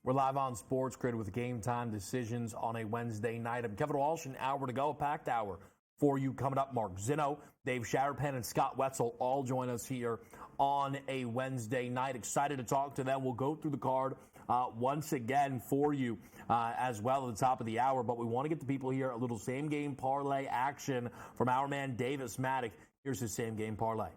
We're live on Sports Grid with Game Time decisions on a Wednesday night. I'm Kevin Walsh, an hour to go, a packed hour for you coming up. Mark Zinno, Dave Shatterpan, and Scott Wetzel all join us here on a Wednesday night. Excited to talk to them. We'll go through the card once again for you as well at the top of the hour. But we want to get the people here a little same-game parlay action from our man Davis Maddock. Here's his same-game parlay.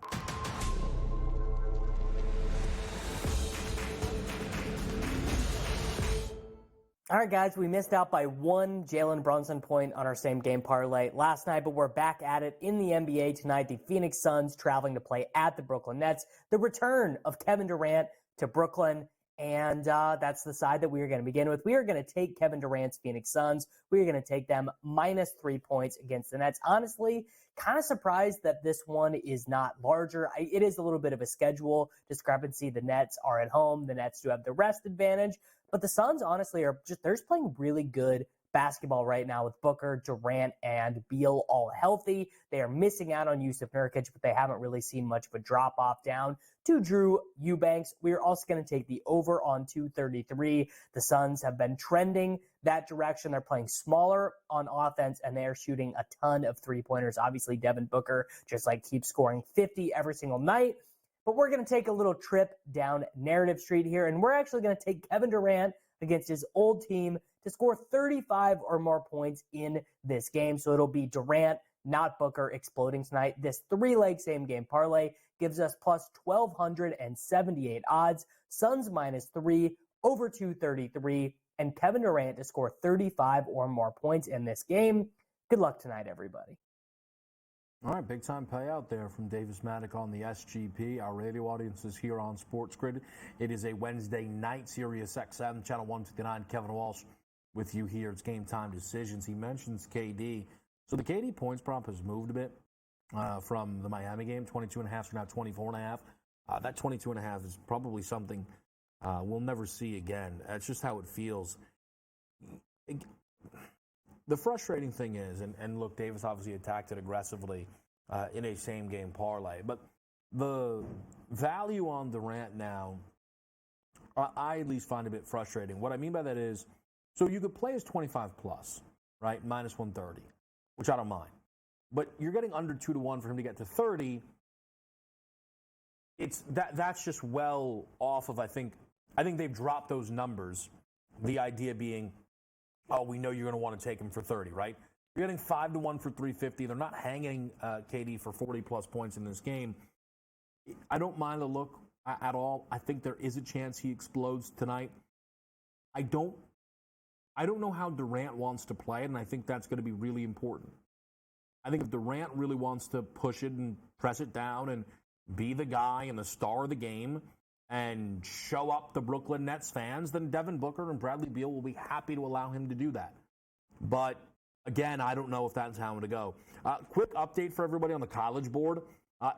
All right, guys, we missed out by one Jalen Brunson point on our same game parlay last night, but we're back at it in the NBA tonight. The Phoenix Suns traveling to play at the Brooklyn Nets. The return of Kevin Durant to Brooklyn, and that's the side that we are going to begin with. We are going to take Kevin Durant's Phoenix Suns. We are going to take them minus 3 points against the Nets. Honestly, kind of surprised that this one is not larger. It is a little bit of a schedule discrepancy. The Nets are at home. The Nets do have the rest advantage. But the Suns, honestly, they're just playing really good basketball right now with Booker, Durant, and Beal all healthy. They are missing out on Yusuf Nurkic, but they haven't really seen much of a drop-off down to Drew Eubanks. We are also going to take the over on 233. The Suns have been trending that direction. They're playing smaller on offense, and they are shooting a ton of three-pointers. Obviously, Devin Booker just keeps scoring 50 every single night. But we're going to take a little trip down narrative street here, and we're actually going to take Kevin Durant against his old team to score 35 or more points in this game. So it'll be Durant, not Booker, exploding tonight. This three-leg same-game parlay gives us plus 1,278 odds. Suns minus 3, over 233, and Kevin Durant to score 35 or more points in this game. Good luck tonight, everybody. All right, big-time payout there from Davis Maddock on the SGP. Our radio audience is here on Sports Grid. It is a Wednesday night, Sirius XM, Channel 159. Kevin Walsh with you here. It's Game Time decisions. He mentions KD. So the KD points prop has moved a bit from the Miami game. 22.5 to now 24.5. That 22.5 is probably something we'll never see again. That's just how it feels. The frustrating thing is, and look, Davis obviously attacked it aggressively in a same-game parlay, but the value on Durant now, I at least find a bit frustrating. What I mean by that is, so you could play as 25 plus, right, minus 130, which I don't mind. But you're getting under 2-1 for him to get to 30. That's just well off of, I think they've dropped those numbers. The idea being, oh, we know you're going to want to take him for 30, right? You're getting 5-1 for 350. They're not hanging KD for 40-plus points in this game. I don't mind the look at all. I think there is a chance he explodes tonight. I don't know how Durant wants to play it, and I think that's going to be really important. I think if Durant really wants to push it and press it down and be the guy and the star of the game and show up the Brooklyn Nets fans, then Devin Booker and Bradley Beal will be happy to allow him to do that. But, again, I don't know if that's how to go. Quick update for everybody on the college board.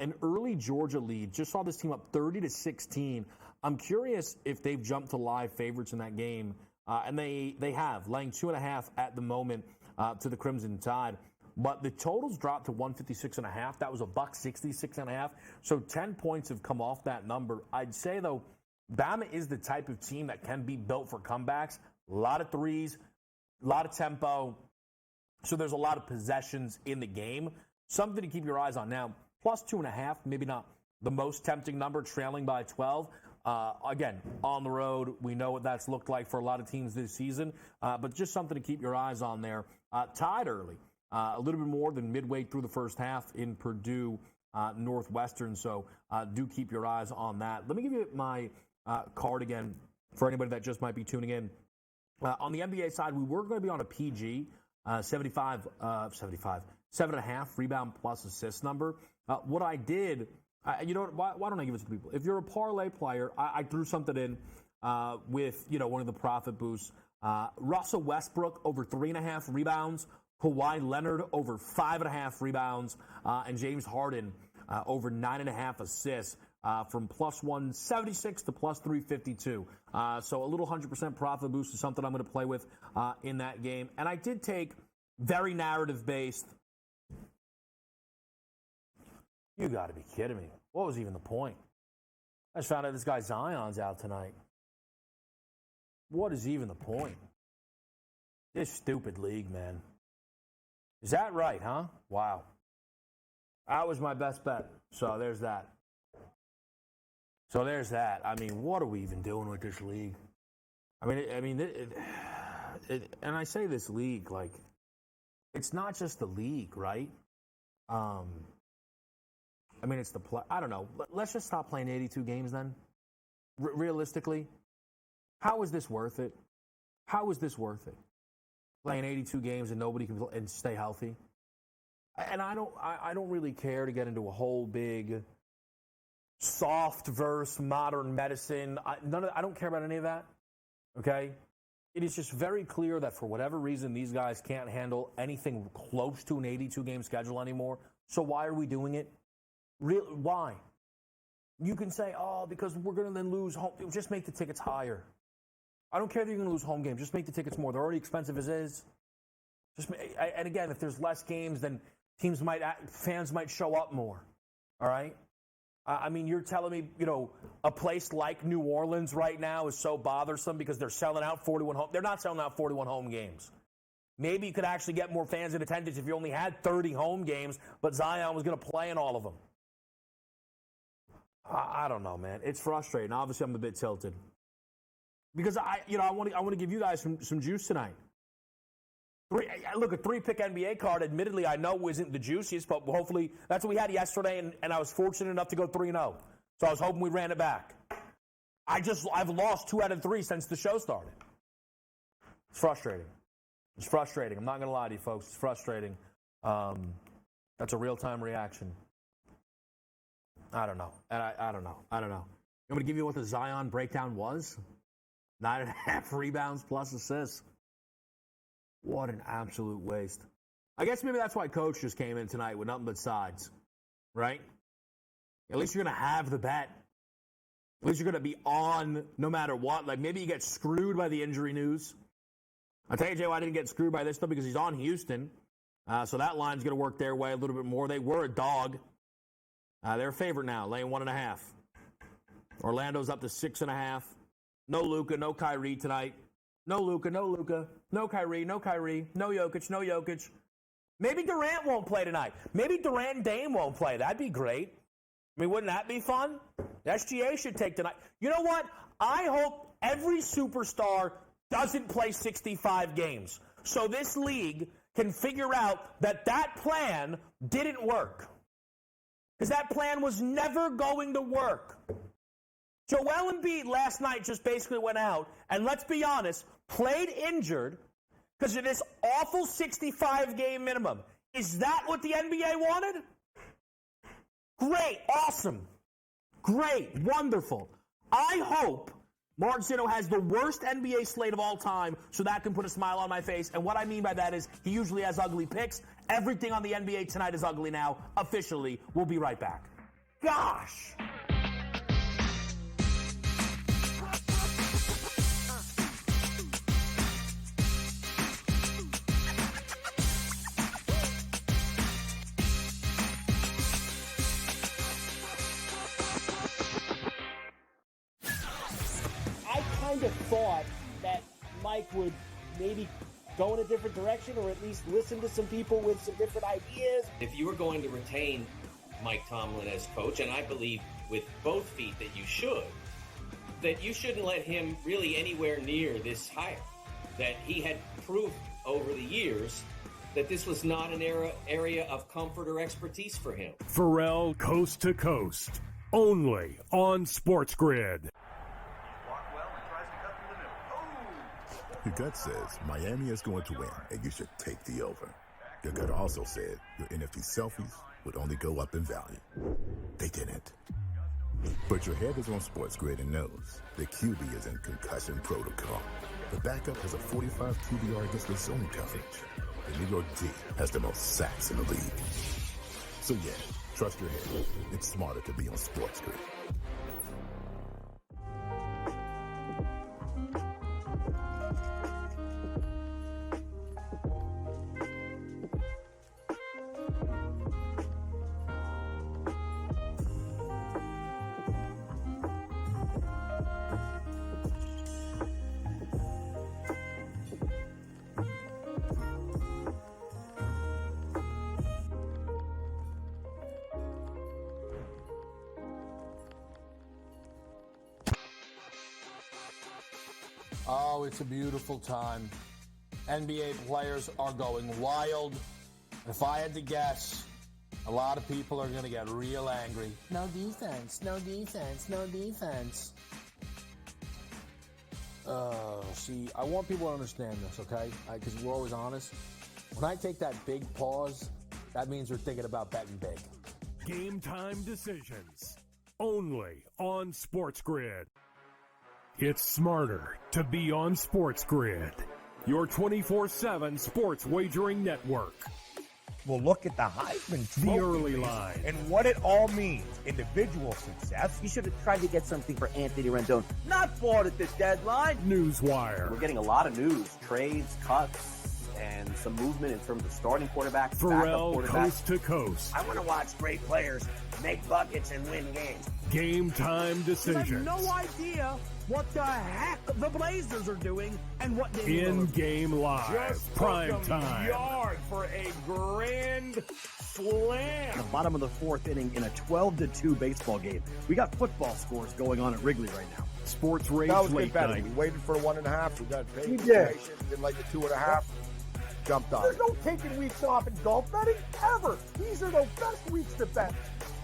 An early Georgia lead. Just saw this team up 30-16. I'm curious if they've jumped to live favorites in that game. And they have, laying 2.5 at the moment to the Crimson Tide. But the totals dropped to 156.5. That was a $166.5. So 10 points have come off that number. I'd say, though, Bama is the type of team that can be built for comebacks. A lot of threes, a lot of tempo. So there's a lot of possessions in the game. Something to keep your eyes on. Now, plus 2.5, maybe not the most tempting number, trailing by 12. Again, on the road, we know what that's looked like for a lot of teams this season. But just something to keep your eyes on there. Tied early. A little bit more than midway through the first half in Purdue Northwestern, so do keep your eyes on that. Let me give you my card again for anybody that just might be tuning in. On the NBA side, we were going to be on a PG, 7.5 rebound plus assist number. What I did, you know what, why don't I give it to people? If you're a parlay player, I threw something in with, one of the profit boosts. Russell Westbrook over 3.5 rebounds. Kawhi Leonard over 5.5 rebounds, and James Harden over 9.5 assists from plus 176 to plus 352. So a little 100% profit boost is something I'm going to play with in that game. And I did take very narrative-based. You got to be kidding me. What was even the point? I just found out this guy Zion's out tonight. What is even the point? This stupid league, man. Is that right, huh? Wow. That was my best bet. So there's that. I mean, what are we even doing with this league? And I say this league, like, it's not just the league, right? It's the play. I don't know. Let's just stop playing 82 games then. Realistically, how is this worth it? How is this worth it? Playing 82 games and nobody can and stay healthy. And I don't really care to get into a whole big soft versus modern medicine. I don't care about any of that. Okay? It is just very clear that for whatever reason, these guys can't handle anything close to an 82-game schedule anymore. So why are we doing it? Why? You can say, oh, because we're going to then lose home. Just make the tickets higher. I don't care that you're going to lose home games. Just make the tickets more. They're already expensive as is. And again, if there's less games, then fans might show up more. All right? You're telling me, a place like New Orleans right now is so bothersome because they're selling out 41 home. They're not selling out 41 home games. Maybe you could actually get more fans in attendance if you only had 30 home games, but Zion was going to play in all of them. I don't know, man. It's frustrating. Obviously, I'm a bit tilted because I want to give you guys some juice tonight. Look, a 3-pick NBA card, admittedly, I know isn't the juiciest, but hopefully that's what we had yesterday, and I was fortunate enough to go 3-0. So I was hoping we ran it back. I've lost 2 out of 3 since the show started. It's frustrating. I'm not going to lie to you, folks. It's frustrating. That's a real-time reaction. I don't know. I don't know. I'm going to give you what the Zion breakdown was. 9.5 rebounds plus assists. What an absolute waste. I guess maybe that's why Coach just came in tonight with nothing but sides, right? At least you're going to have the bet. At least you're going to be on no matter what. Like, maybe you get screwed by the injury news. I'll tell you, Jay, why I didn't get screwed by this, though, because he's on Houston. So that line's going to work their way a little bit more. They were a dog. They're a favorite now, laying 1.5. Orlando's up to 6.5. No Luka, no Kyrie tonight. No Luka. No Kyrie, no Jokic. Maybe Durant won't play tonight. Maybe Durant and Dame won't play. That'd be great. Wouldn't that be fun? The SGA should take tonight. You know what? I hope every superstar doesn't play 65 games. So this league can figure out that plan didn't work. Because that plan was never going to work. Joel Embiid last night just basically went out, and let's be honest, played injured because of this awful 65-game minimum. Is that what the NBA wanted? Great, awesome, great, wonderful. I hope Mark Zeno has the worst NBA slate of all time so that can put a smile on my face. And what I mean by that is he usually has ugly picks. Everything on the NBA tonight is ugly now, officially. We'll be right back. Gosh! Thought that Mike would maybe go in a different direction or at least listen to some people with some different ideas. If you were going to retain Mike Tomlin as coach, and I believe with both feet that you shouldn't let him really anywhere near this hire. That he had proof over the years that this was not an area of comfort or expertise for him. Pharrell Coast to Coast, only on Sports Grid. Your gut says Miami is going to win, and you should take the over. Your gut also said your NFT selfies would only go up in value. They didn't. But your head is on Sports Grid and knows the QB is in concussion protocol. The backup has a 45 QBR against the zone coverage. The New York D has the most sacks in the league. So yeah, trust your head. It's smarter to be on Sports Grid. Oh, it's a beautiful time. NBA players are going wild. If I had to guess, a lot of people are going to get real angry. No defense, no defense, no defense. See, I want people to understand this, okay? Because we're always honest. When I take that big pause, that means we're thinking about betting big. Game time decisions. Only on Sports Grid. It's smarter to be on Sports Grid. Your 24/7 sports wagering network. Well, look at the Heisman The Trophy early race line. and what it all means. Individual success. You should have tried to get something for Anthony Rendon. Not bought at the deadline. Newswire. We're getting a lot of news, trades, cuts, and some movement in terms of starting quarterbacks, Pharrell backup quarterbacks. coast to coast. I want to watch great players make buckets and win games. Game time decisions. idea what the heck the Blazers are doing and what they In-game live. Prime time. yard for a grand slam. The bottom of the fourth inning in a 12-2 baseball game. We got football scores going on at Wrigley right now. Sports Rage That was Late good betting. Night. We waited for 1.5. We got paid. We did. Did like the 2.5. Jumped on There's it. no taking weeks off in golf betting ever. These are the best weeks to bet.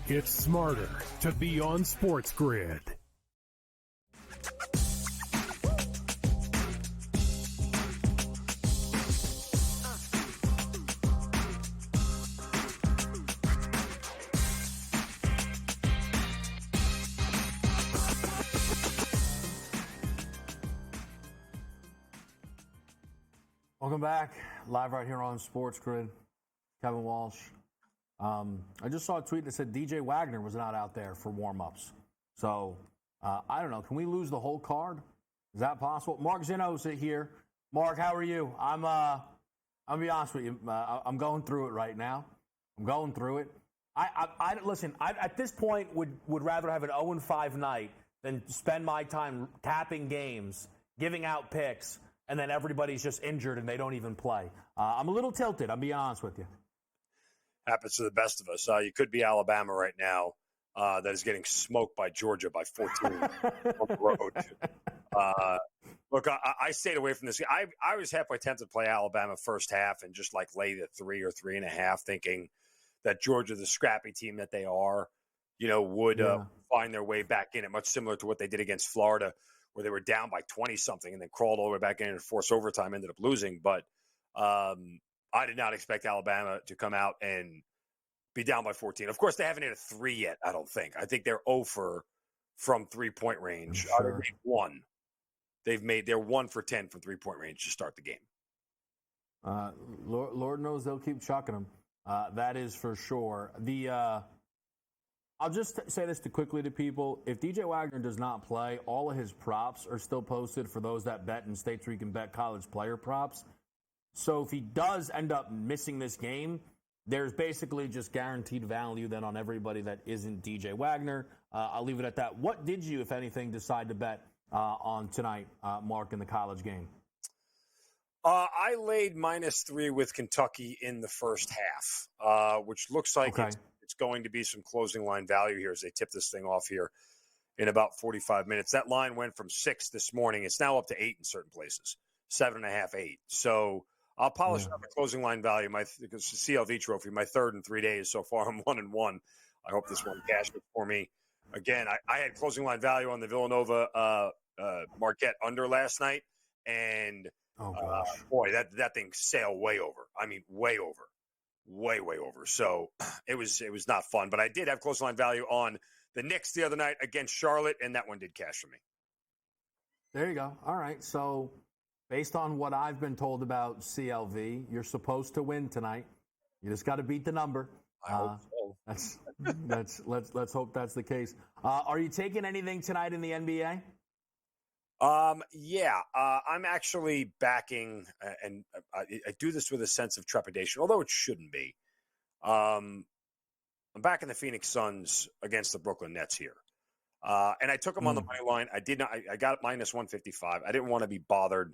It's smarter to be on Sports Grid. Welcome back. Live right here on Sports Grid. Kevin Walsh. I just saw a tweet that said DJ Wagner was not out there for warm-ups. So, I don't know. Can we lose the whole card? Is that possible? Mark Zinno's here. Mark, how are you? I'm going to be honest with you. I'm going through it right now. I'm going through it. Listen, I at this point would rather have an 0-5 night than spend my time tapping games, giving out picks, and then everybody's just injured and they don't even play. I'm a little tilted, I'll be honest with you. Happens to the best of us. You could be Alabama right now that is getting smoked by Georgia by 14 on the road. Look, I stayed away from this. I was halfway tempted to play Alabama first half and just like lay the 3 or 3.5, thinking that Georgia, the scrappy team that they are, would find their way back in it, much similar to what they did against Florida, where they were down by 20-something and then crawled all the way back in and forced overtime, ended up losing. But I did not expect Alabama to come out and be down by 14. Of course, they haven't hit a 3 yet, I don't think. I think they're 0 from three-point range. Sure. They've one. They're 1 for 10 from three-point range to start the game. Lord knows they'll keep chucking them. That is for sure. I'll just say this quickly to people. If DJ Wagner does not play, all of his props are still posted for those that bet in states where you can bet college player props. So if he does end up missing this game, there's basically just guaranteed value then on everybody that isn't DJ Wagner. I'll leave it at that. What did you, if anything, decide to bet on tonight, Mark, in the college game? I laid -3 with Kentucky in the first half, which looks like it's going to be some closing line value here as they tip this thing off here in about 45 minutes. That line went from 6 this morning. It's now up to 8 in certain places, 7.5, 8. So I'll polish up the closing line value. Because CLV trophy, my third in 3 days so far. I'm 1-1. I hope this one cashed it for me. Again, I had closing line value on the Villanova Marquette under last night, and boy, that thing sailed way over. I mean, way over. Way over. So it was not fun. But I did have close line value on the Knicks the other night against Charlotte, and that one did cash for me. There you go. All right. So based on what I've been told about CLV, you're supposed to win tonight. You just got to beat the number. I hope so. Let's hope that's the case. Are you taking anything tonight in the NBA? Yeah, I'm actually backing, and I do this with a sense of trepidation, although it shouldn't be. I'm backing the Phoenix Suns against the Brooklyn Nets here. And I took them on the money line. I got it -155. I didn't want to be bothered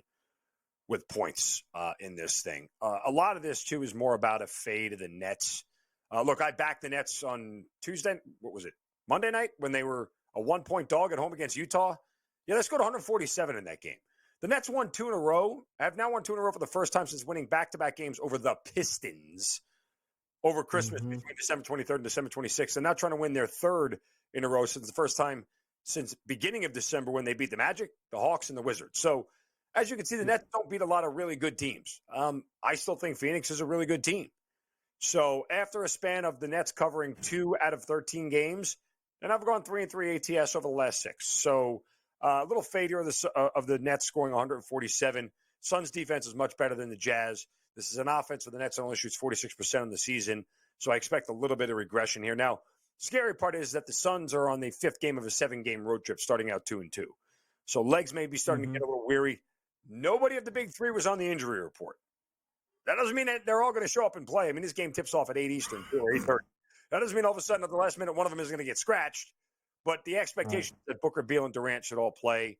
with points in this thing. A lot of this, too, is more about a fade of the Nets. Look, I backed the Nets on Tuesday. What was it? Monday night when they were a 1-point dog at home against Utah. Yeah, let's go to 147 in that game. The Nets won 2 in a row. Have now won 2 in a row for the first time since winning back-to-back games over the Pistons over Christmas between December 23rd and December 26th. They're now trying to win their third in a row since the first time since beginning of December when they beat the Magic, the Hawks, and the Wizards. So, as you can see, the Nets don't beat a lot of really good teams. I still think Phoenix is a really good team. So, after a span of the Nets covering 2 out of 13 games, and I've gone 3-3 ATS over the last 6. So, a little fade here of the Nets scoring 147. Suns defense is much better than the Jazz. This is an offense where the Nets only shoots 46% in the season. So I expect a little bit of regression here. Now, scary part is that the Suns are on the 5th game of a 7-game road trip, starting out 2-2. So legs may be starting to get a little weary. Nobody of the big 3 was on the injury report. That doesn't mean that they're all going to show up and play. I mean, this game tips off at 8 Eastern or 8:30. That doesn't mean all of a sudden at the last minute one of them is going to get scratched. But the expectation that Booker, Beal, and Durant should all play.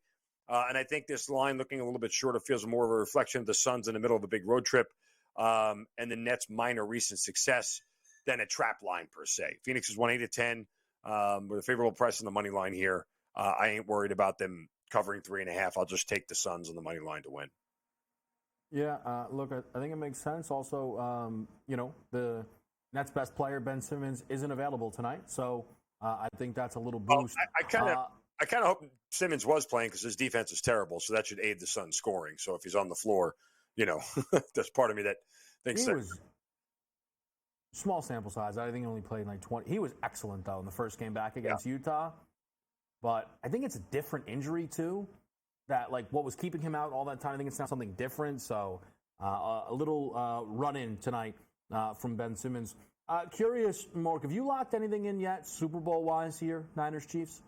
And I think this line looking a little bit shorter feels more of a reflection of the Suns in the middle of a big road trip and the Nets' minor recent success than a trap line per se. Phoenix is 1-8-10 with a favorable price on the money line here. I ain't worried about them covering 3.5. I'll just take the Suns on the money line to win. Yeah, look, I think it makes sense. Also, the Nets' best player, Ben Simmons, isn't available tonight, so I think that's a little boost. I kind of hope Simmons was playing because his defense is terrible, so that should aid the Suns scoring. So if he's on the floor, there's part of me that thinks that. Was small sample size. I think he only played like 20. He was excellent, though, in the first game back against Utah. But I think it's a different injury, too, that, like, what was keeping him out all that time, I think it's now something different. So a little run-in tonight from Ben Simmons. Curious, Mark, have you locked anything in yet, Super Bowl-wise here, Niners-Chiefs?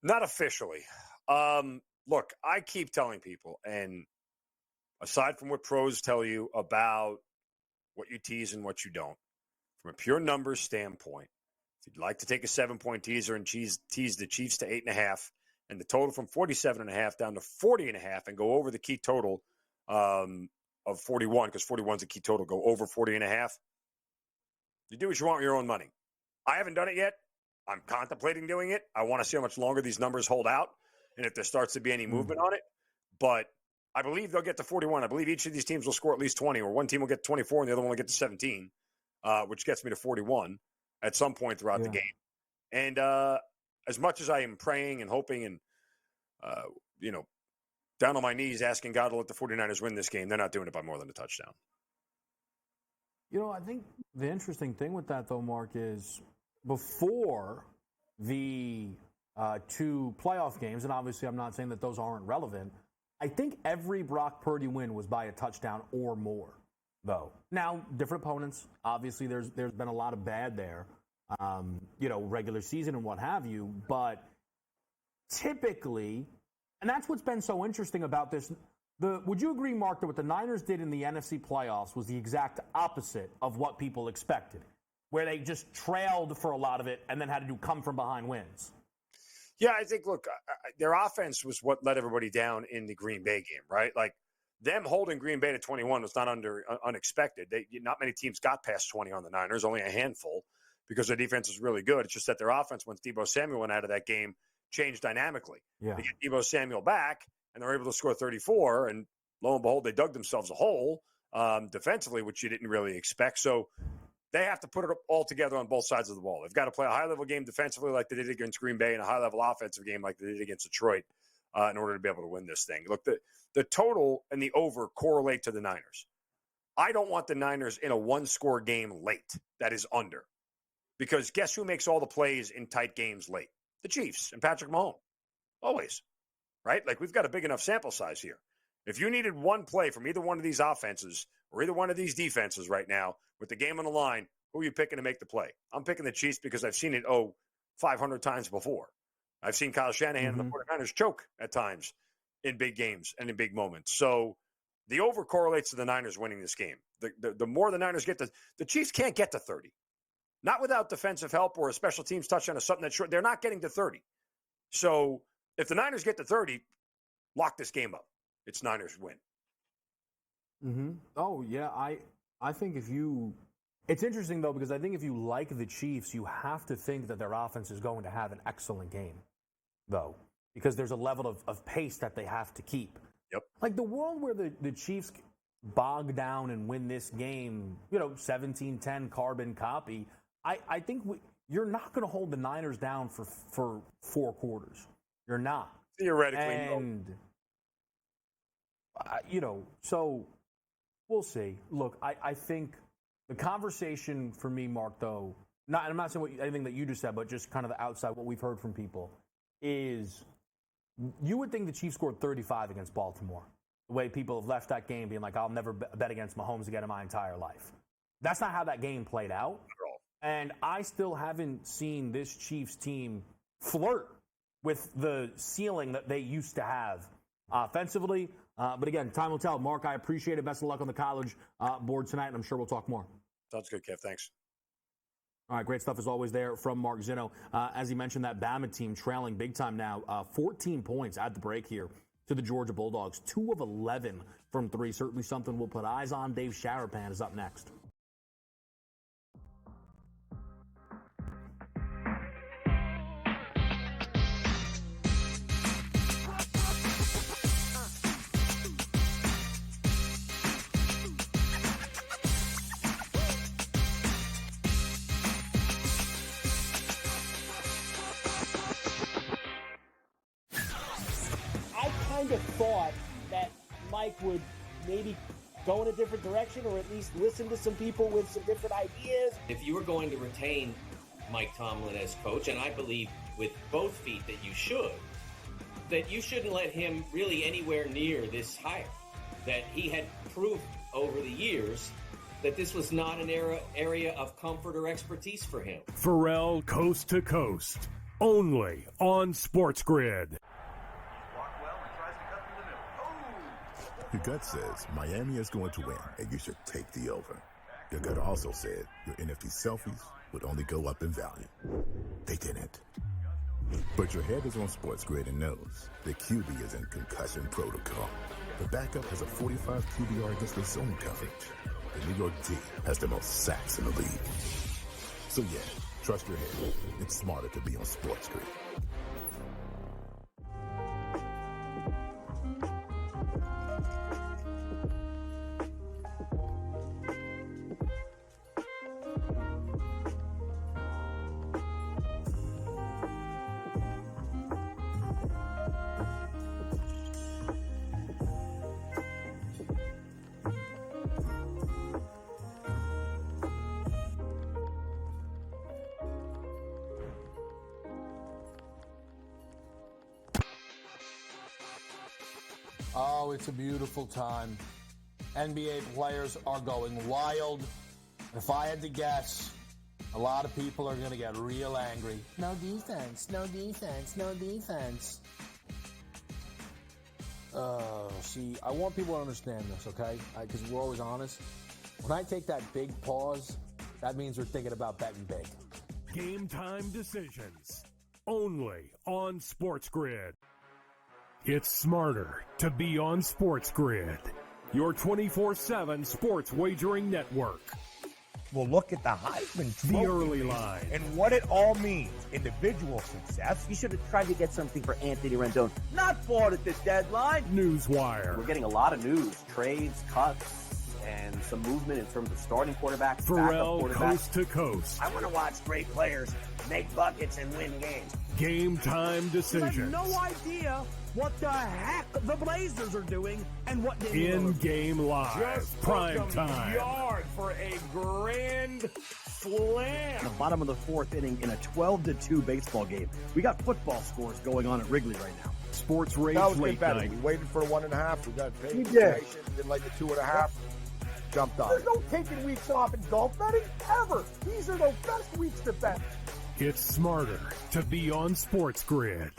Not officially. Look, I keep telling people, and aside from what pros tell you about what you tease and what you don't, from a pure numbers standpoint, if you'd like to take a 7-point teaser and tease the Chiefs to 8.5 and the total from 47.5 down to 40.5 and go over the key total of 41, because 41 is a key total, go over 40.5, you do what you want with your own money. I haven't done it yet. I'm contemplating doing it. I want to see how much longer these numbers hold out and if there starts to be any movement on it. But I believe they'll get to 41. I believe each of these teams will score at least 20, or one team will get 24 and the other one will get to 17, which gets me to 41 at some point throughout the game. And as much as I am praying and hoping and, down on my knees asking God to let the 49ers win this game, they're not doing it by more than a touchdown. I think the interesting thing with that, though, Mark, is before the 2 playoff games, and obviously I'm not saying that those aren't relevant, I think every Brock Purdy win was by a touchdown or more, though. Now, different opponents. Obviously, there's been a lot of bad there, regular season and what have you. But typically, and that's what's been so interesting about this, would you agree, Mark, that what the Niners did in the NFC playoffs was the exact opposite of what people expected, where they just trailed for a lot of it and then had to do come-from-behind wins? Yeah, I think, look, their offense was what let everybody down in the Green Bay game, right? Like, them holding Green Bay to 21 was not unexpected. Not many teams got past 20 on the Niners, only a handful, because their defense is really good. It's just that their offense, once Deebo Samuel went out of that game, changed dynamically. Yeah. They get Deebo Samuel back, and they're able to score 34, and lo and behold, they dug themselves a hole defensively, which you didn't really expect. So they have to put it all together on both sides of the ball. They've got to play a high-level game defensively like they did against Green Bay and a high-level offensive game like they did against Detroit in order to be able to win this thing. Look, the total and the over correlate to the Niners. I don't want the Niners in a one-score game late that is under, because guess who makes all the plays in tight games late? The Chiefs and Patrick Mahomes. Always. Right? Like, we've got a big enough sample size here. If you needed one play from either one of these offenses or either one of these defenses right now with the game on the line, who are you picking to make the play? I'm picking the Chiefs because I've seen it 500 times before. I've seen Kyle Shanahan and the 49ers choke at times in big games and in big moments. So the over correlates to the Niners winning this game. The more the Niners get the Chiefs can't get to 30. Not without defensive help or a special teams touchdown or something that's short. They're not getting to 30. So if the Niners get to 30, lock this game up. It's Niners win. Mm-hmm. Oh, yeah. I think it's interesting, though, because I think if you like the Chiefs, you have to think that their offense is going to have an excellent game, though. because there's a level of pace that they have to keep. Yep. Like the world where the Chiefs bog down and win this game, 17-10 carbon copy, I think you're not going to hold the Niners down for 4 quarters. You're not. Theoretically, and, so we'll see. Look, I think the conversation for me, Mark, though, I'm not saying anything that you just said, but just kind of the outside, what we've heard from people, is you would think the Chiefs scored 35 against Baltimore. The way people have left that game being like, I'll never bet against Mahomes again in my entire life. That's not how that game played out. And I still haven't seen this Chiefs team flirt with the ceiling that they used to have offensively. But again, time will tell. Mark, I appreciate it. Best of luck on the college board tonight, and I'm sure we'll talk more. Sounds good, Kev. Thanks. All right, great stuff as always there from Mark Zinno. As he mentioned, that Bama team trailing big time now, 14 points at the break here to the Georgia Bulldogs. 2 of 11 from 3. Certainly something we'll put eyes on. Dave Sharapan is up next. Thought that Mike would maybe go in a different direction, or at least listen to some people with some different ideas. If you were going to retain Mike Tomlin as coach, and I believe with both feet that you shouldn't let him really anywhere near this hire. That he had proved over the years that this was not an area of comfort or expertise for him. Pharrell Coast to Coast, only on Sports Grid. Your gut says Miami is going to win, and you should take the over. Your gut also said your NFT selfies would only go up in value. They didn't. But your head is on Sports Grid and knows the QB is in concussion protocol. The backup has a 45 QBR against the zone coverage. The New York D has the most sacks in the league. So yeah, trust your head. It's smarter to be on Sports Grid. Oh, it's a beautiful time. NBA players are going wild. If I had to guess, a lot of people are going to get real angry. No defense, no defense, no defense. See, I want people to understand this, okay? Because we're always honest. When I take that big pause, that means we're thinking about betting big. Game time decisions, only on Sports Grid. It's smarter to be on Sports Grid, your 24/7 sports wagering network. Well, look at the Heisman Trophy. The early line. And what it all means. Individual success. You should have tried to get something for Anthony Rendon. Not bought at the deadline. Newswire. We're getting a lot of news, trades, cuts, and some movement in terms of starting quarterbacks, Pharrell backup quarterbacks. Coast to Coast. I want to watch great players make buckets and win games. Game time decisions. I have no idea what the heck the Blazers are doing and what in-game live, just prime time. Yard for a grand slam. In the bottom of the 4th inning in a 12-2 baseball game. We got football scores going on at Wrigley right now. Sports Rage That was late better. night. We waited for 1.5. We got paid. We did. Didn't like the 2.5. Jumped on. There's no taking weeks off in golf betting ever. These are the best weeks to bet. It's smarter to be on Sports Grid.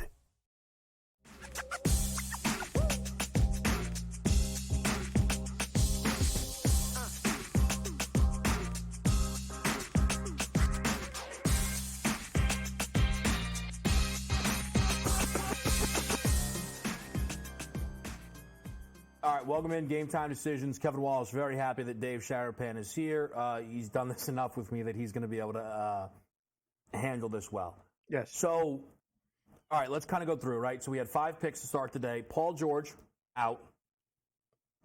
All right, welcome in Game Time Decisions. Kevin Walsh, very happy that Dave Sharapan is here. He's done this enough with me that he's going to be able to handle this well. Yes. So All right, let's kind of go through, right? So we had 5 picks to start today. Paul George, out.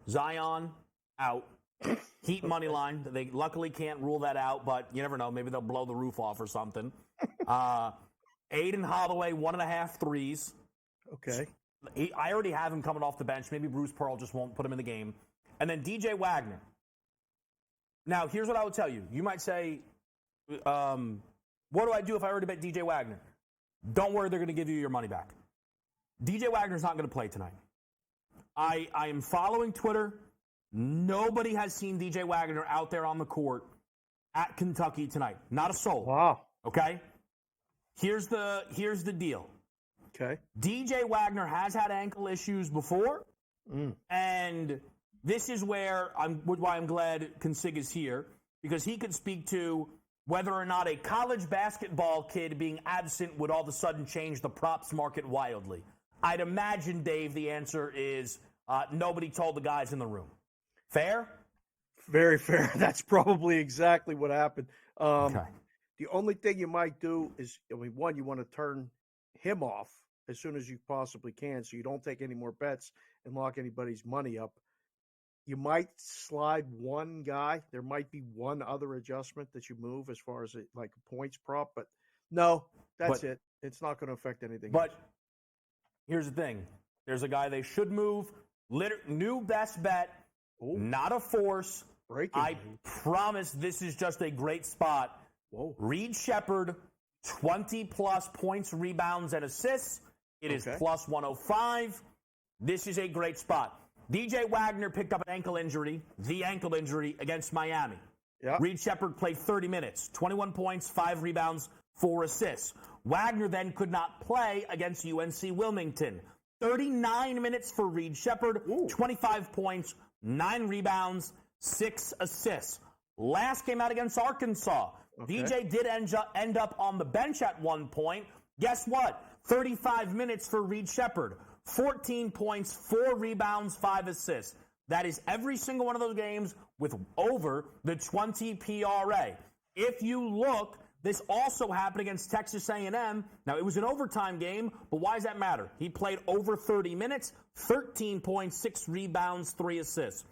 Zion, out. Heat money line. They luckily can't rule that out, but you never know. Maybe they'll blow the roof off or something. Aiden Holloway, 1.5 threes. Okay. I already have him coming off the bench. Maybe Bruce Pearl just won't put him in the game. And then DJ Wagner. Now, here's what I would tell you. You might say, what do I do if I already bet DJ Wagner? Don't worry, they're going to give you your money back. DJ Wagner's not going to play tonight. I am following Twitter. Nobody has seen DJ Wagner out there on the court at Kentucky tonight. Not a soul. Wow. Okay? Here's the deal. Okay. DJ Wagner has had ankle issues before, and this is why I'm glad Consig is here, because he could speak to whether or not a college basketball kid being absent would all of a sudden change the props market wildly. I'd imagine, Dave, the answer is nobody told the guys in the room. Fair? Very fair. That's probably exactly what happened. Okay. The only thing you might do is, one, you want to turn him off as soon as you possibly can so you don't take any more bets and lock anybody's money up. You might slide one guy. There might be one other adjustment that you move as far as a points prop, but no, that's it. It's not going to affect anything. But here's the thing. There's a guy they should move. New best bet, not a force. I promise this is just a great spot. Whoa. Reed Shepherd, 20-plus points, rebounds, and assists. It is plus 105. This is a great spot. DJ Wagner picked up an ankle injury, against Miami. Yep. Reed Shepherd played 30 minutes, 21 points, 5 rebounds, 4 assists. Wagner then could not play against UNC Wilmington. 39 minutes for Reed Shepherd, 25 points, 9 rebounds, 6 assists. Last game out against Arkansas, DJ did end up on the bench at one point. Guess what? 35 minutes for Reed Shepherd. 14 points, 4 rebounds, 5 assists. That is every single one of those games with over the 20 PRA. If you look, this also happened against Texas A&M. Now, it was an overtime game, but why does that matter? He played over 30 minutes, 13 points, 6 rebounds, 3 assists.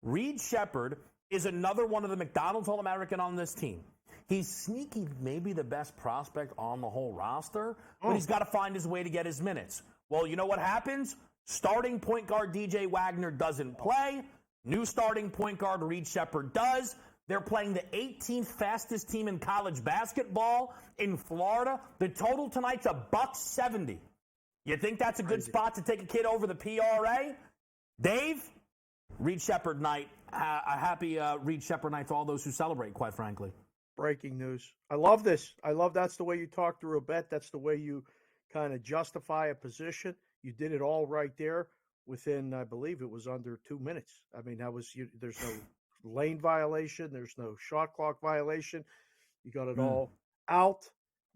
Reed Shepherd is another one of the McDonald's All-American on this team. He's sneaky, maybe the best prospect on the whole roster, but he's got to find his way to get his minutes. Well, you know what happens? Starting point guard DJ Wagner doesn't play. New starting point guard Reed Shepherd does. They're playing the 18th fastest team in college basketball in Florida. The total tonight's $170. You think that's a good spot to take a kid over the PRA? Dave, Reed Shepherd night. A happy Reed Shepherd night to all those who celebrate, quite frankly. Breaking news. I love this. That's the way you talk through a bet. That's the way you kind of justify a position. You did it all right there within, I believe it was under 2 minutes. I mean, there's no lane violation. There's no shot clock violation. You got it all out.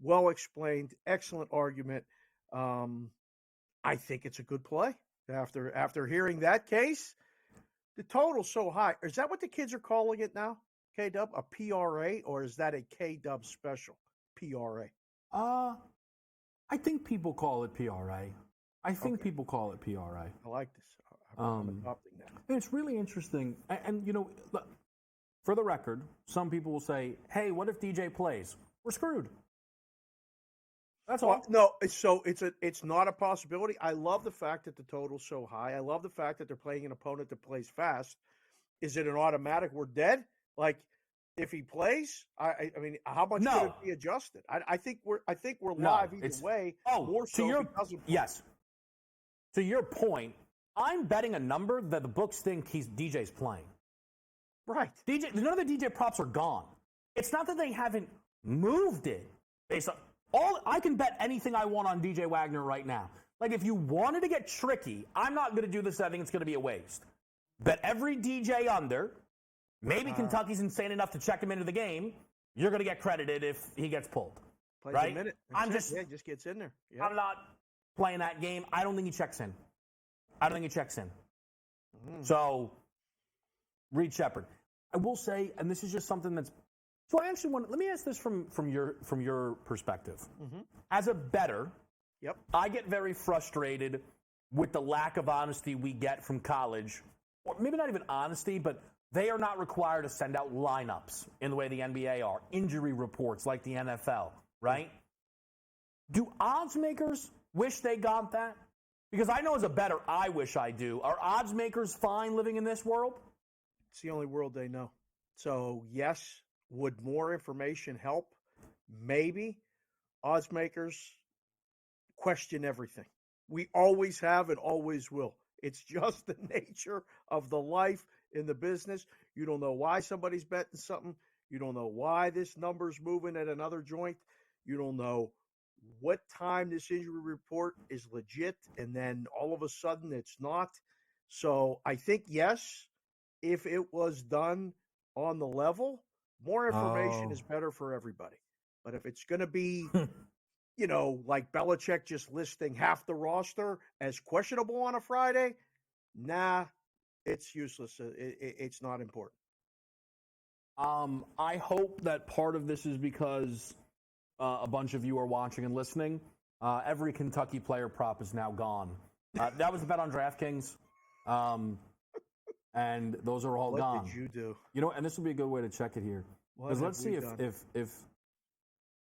Well explained. Excellent argument. I think it's a good play. After hearing that case, the total's so high. Is that what the kids are calling it now? K-Dub, a PRA, or is that a K-Dub special? PRA. I think people call it PRA. I like this. I'm adopting that. It's really interesting. And, look, for the record, some people will say, hey, what if DJ plays? We're screwed. That's all. No, it's not a possibility. I love the fact that the total's so high. I love the fact that they're playing an opponent that plays fast. Is it an automatic we're dead? Like, if he plays, I mean, how much could it be adjusted? I think we're live either way. More so if he doesn't play. Yes. To your point, I'm betting a number that the books think DJ's playing. Right. None of the DJ props are gone. It's not that they haven't moved it. I can bet anything I want on DJ Wagner right now. Like, if you wanted to get tricky, I'm not going to do this. I think it's going to be a waste. Bet every DJ under. Maybe Kentucky's insane enough to check him into the game. You're going to get credited if he gets pulled. Plays right? A minute. Just gets in there. Yep. I'm not playing that game. I don't think he checks in. So, Reed Shepherd. I will say, and this is just something that's. So I actually let me ask this from your perspective. Mm-hmm. As a bettor, Yep. I get very frustrated with the lack of honesty we get from college, or maybe not even honesty, but they are not required to send out lineups in the way the NBA are, injury reports like the NFL, right? Do odds makers wish they got that? Because I know as a bettor, I wish I do. Are odds makers fine living in this world? It's the only world they know. So, yes, would more information help? Maybe. Odds makers question everything. We always have and always will. It's just the nature of the life in the business. You don't know why somebody's betting something. You don't know why this number's moving at another joint. You don't know what time this injury report is legit, and then all of a sudden it's not. So I think, yes, if it was done on the level, more information is better for everybody. But if it's going to be, like Belichick just listing half the roster as questionable on a Friday, nah, it's useless. It's not important. I hope that part of this is because a bunch of you are watching and listening. Every Kentucky player prop is now gone. That was a bet on DraftKings, and those are all gone. What did you do? And this would be a good way to check it here. Because let's see if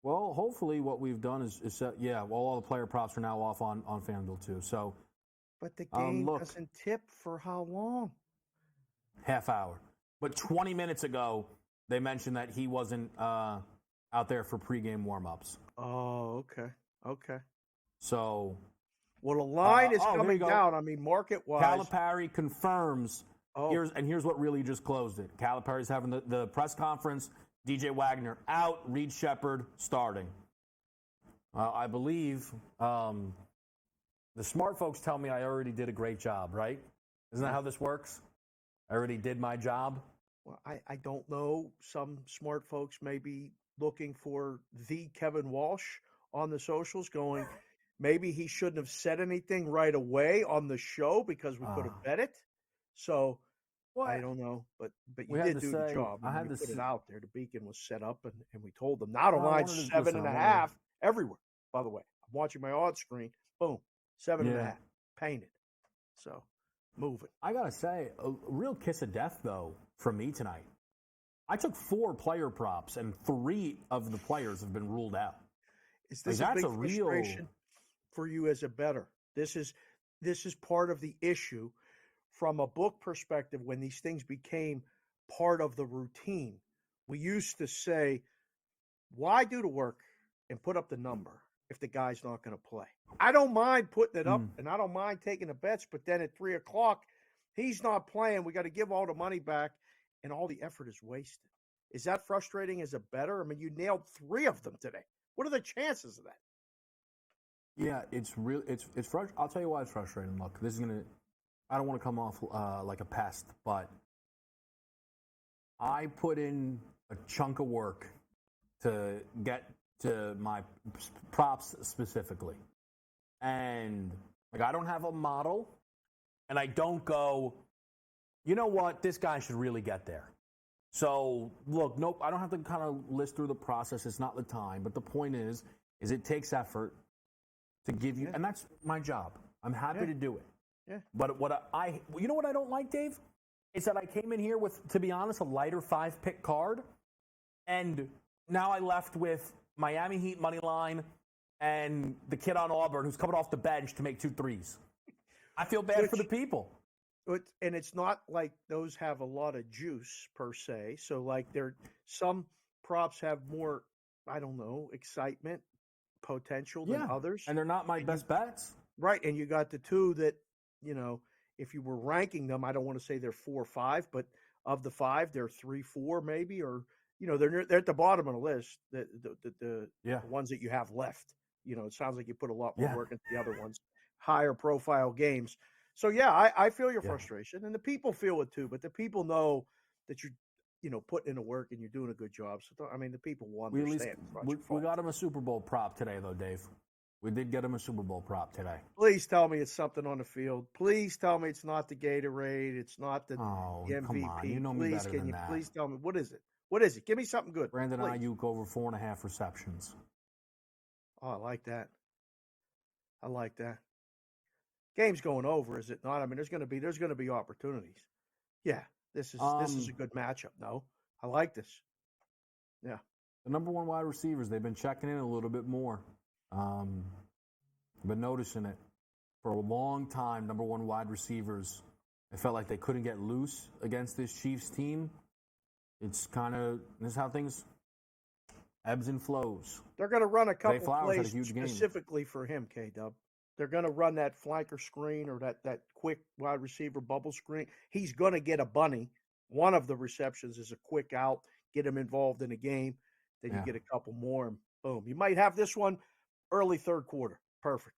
well, hopefully what we've done is set. Yeah, well, all the player props are now off on FanDuel too. So, but the game doesn't tip for how long? Half hour. But 20 minutes ago, they mentioned that he wasn't out there for pregame warm-ups. Oh, okay. So, well, the line is coming down. I mean, market-wise. Calipari confirms. Here's what really just closed it. Calipari's having the press conference. DJ Wagner out. Reed Shepherd starting. I believe the smart folks tell me I already did a great job, right? Isn't that how this works? I already did my job. Well, I don't know. Some smart folks may be looking for the Kevin Walsh on the socials going, maybe he shouldn't have said anything right away on the show because we could have bet it. So I don't know, but you did do the job. I had to put it out there. The beacon was set up, and we told them. Now the line's 7.5 everywhere. By the way, I'm watching my odds screen. Boom, 7.5 painted. So moving. I gotta say, a real kiss of death though from me tonight. I took 4 player props, and 3 of the players have been ruled out. Is this a big frustration for you as a bettor? This is part of the issue. From a book perspective, when these things became part of the routine, we used to say, why do the work and put up the number if the guy's not going to play? I don't mind putting it up, and I don't mind taking the bets, but then at 3 o'clock, he's not playing. We got to give all the money back, and all the effort is wasted. Is that frustrating as a bettor? I mean, you nailed 3 of them today. What are the chances of that? Yeah, it's real. It's frustrating. I'll tell you why it's frustrating. Look, this is going to... I don't want to come off like a pest, but I put in a chunk of work to get to my props specifically. And I don't have a model, and I don't go, you know what, this guy should really get there. So, look, nope, I don't have to kind of list through the process. It's not the time. But the point is it takes effort to give you, and that's my job. I'm happy to do it. Yeah. But you know what I don't like, Dave? Is that I came in here with, to be honest, a lighter 5-pick card, and now I left with Miami Heat money line and the kid on Auburn who's coming off the bench to make 2 threes. I feel bad for the people. And it's not like those have a lot of juice per se. So some props have more, I don't know, excitement potential than others. And they're not my best bets. Right. And you got the 2 that, if you were ranking them, I don't want to say they're 4 or 5, but of the 5, they're 3, 4 maybe, or, they're at the bottom of the list, the ones that you have left. It sounds like you put a lot more work into the other ones, higher profile games. So, I feel your frustration, and the people feel it too, but the people know that you're, putting in the work and you're doing a good job. So, the people will understand. We got him a Super Bowl prop today, though, Dave. We did get him a Super Bowl prop today. Please tell me it's something on the field. Please tell me it's not the Gatorade. It's not the MVP. Come on. You know me better than that. Please tell me, what is it? What is it? Give me something good. Brandon Ayuk over 4.5 receptions. Oh, I like that. I like that. Game's going over, is it not? I mean, there's going to be opportunities. Yeah, this is a good matchup. No, I like this. Yeah. The number one wide receivers, they've been checking in a little bit more. I've been noticing it for a long time. Number one wide receivers, I felt like they couldn't get loose against this Chiefs team. It's this is how things ebbs and flows. They're going to run a couple Flowers had a plays huge game. specifically for him, K-Dub. They're going to run that flanker screen or that quick wide receiver bubble screen. He's going to get a bunny. One of the receptions is a quick out, get him involved in the game. Then you get a couple more, and boom. You might have this one early third quarter. Perfect.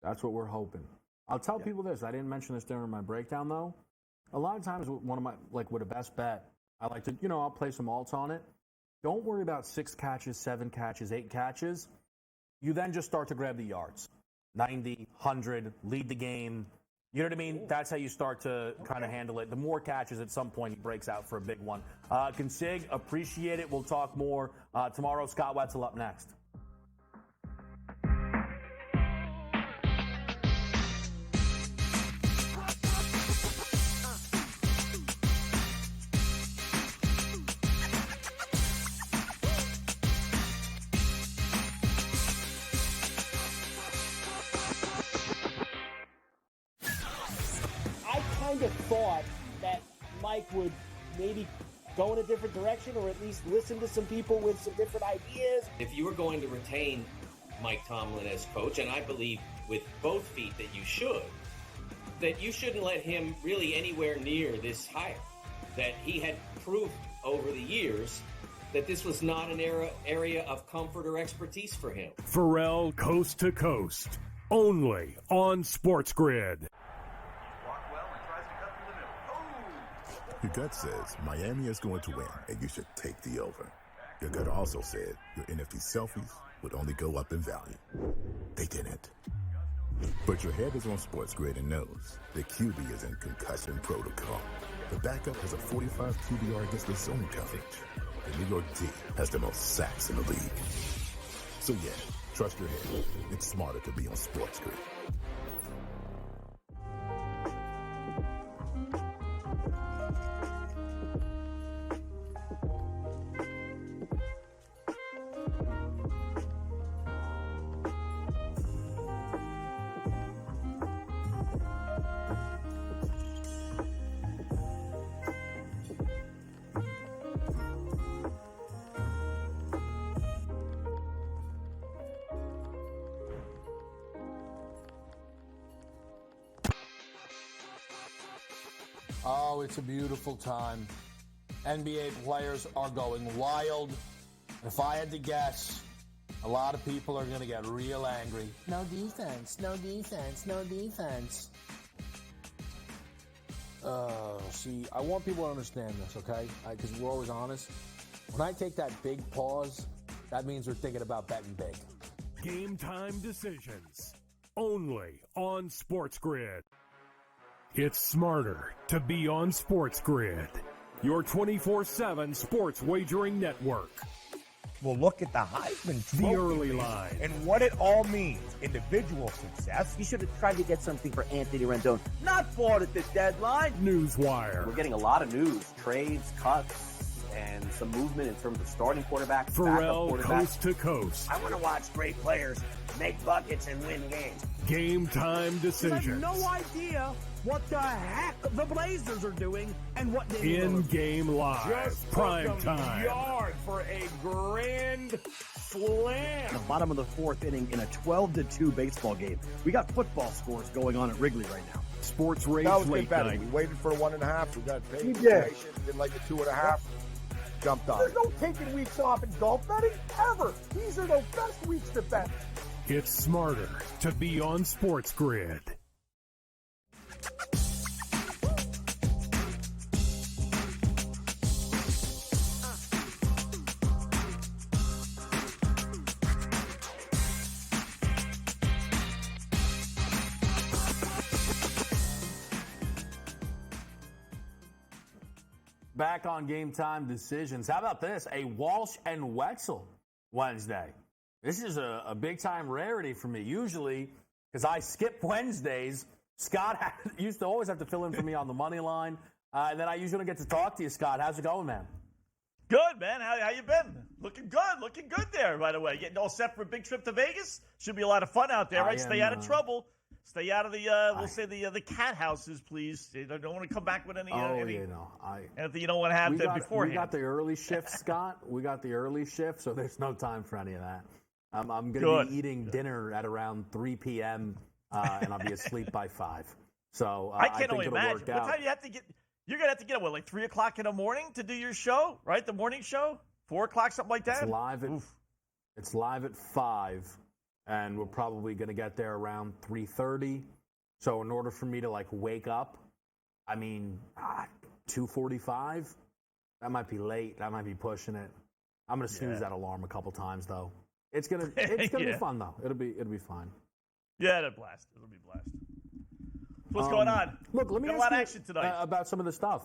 That's what we're hoping. I'll tell people this. I didn't mention this during my breakdown, though. A lot of times, one of my, with a best bet, I like to, I'll play some alts on it. Don't worry about 6 catches, 7 catches, 8 catches. You then just start to grab the yards. 90, 100, lead the game. You know what I mean? That's how you start to kind of handle it. The more catches, at some point, he breaks out for a big one. Consig, appreciate it. We'll talk more tomorrow. Scott Wetzel up next. Thought that Mike would maybe go in a different direction or at least listen to some people with some different ideas. If you were going to retain Mike Tomlin as coach, and I believe with both feet that you shouldn't let him really anywhere near this hire. That he had proved over the years that this was not an area of comfort or expertise for him. Pharrell Coast to Coast, only on Sports Grid. Your gut says Miami is going to win, and you should take the over. Your gut also said your NFT selfies would only go up in value. They didn't. But your head is on Sports Grid and knows the QB is in concussion protocol. The backup has a 45 QBR against the zone coverage. The New York D has the most sacks in the league. So yeah, trust your head. It's smarter to be on Sports Grid. Oh, it's a beautiful time. NBA players are going wild. If I had to guess, a lot of people are going to get real angry. No defense, no defense, no defense. See, I want people to understand this, okay? Because we're always honest. When I take that big pause, that means we're thinking about betting big. Game time decisions, only on Sports Grid. It's smarter to be on Sports Grid, your 24/7 sports wagering network. Well, look at the Heisman Trophy. The early line. And what it all means. Individual success. You should have tried to get something for Anthony Rendon. Not bought at the deadline. Newswire. We're getting a lot of news. Trades, cuts, and some movement in terms of starting quarterbacks, Pharrell backup quarterbacks. Coast to Coast. I want to watch great players make buckets and win games. Game time decisions. I have no idea what the heck the Blazers are doing and what they In-game live, prime time. Yard for a grand slam. The bottom of the fourth inning in a 12-2 baseball game. We got football scores going on at Wrigley right now. Sports Rage That was late good betting. night. We waited for 1.5. We got paid. We did. Did like a 2.5. Jumped on There's it. no taking weeks off in golf betting ever. These are the best weeks to bet. It's smarter to be on Sports Grid. Back on Game Time decisions. How about this? A Walsh and Wetzel Wednesday. This is a big-time rarity for me. Usually, because I skip Wednesdays, Scott used to always have to fill in for me on the money line. And then I usually get to talk to you, Scott. How's it going, man? Good, man. How you been? Looking good there, by the way. Getting all set for a big trip to Vegas. Should be a lot of fun out there, right? Stay out of trouble. Stay out of the, the cat houses, please. You don't want to come back with anything you don't want to have beforehand. We got the early shift, Scott. We got the early shift, so there's no time for any of that. I'm going to be eating dinner at around 3 p.m., and I'll be asleep by 5. So I can't only it'll imagine. work What out. time do you have to get? You're going to have to get up, what, like 3 o'clock in the morning to do your show, right? The morning show? 4 o'clock, something like that? It's live at 5, and we're probably going to get there around 3:30. So in order for me to, wake up, 2:45, that might be late. That might be pushing it. I'm going to snooze that alarm a couple times, though. It's gonna be fun, though. It'll be fine. Yeah, it'll be blast. What's going on? Look, let me Got ask a lot you of action tonight. About some of the stuff.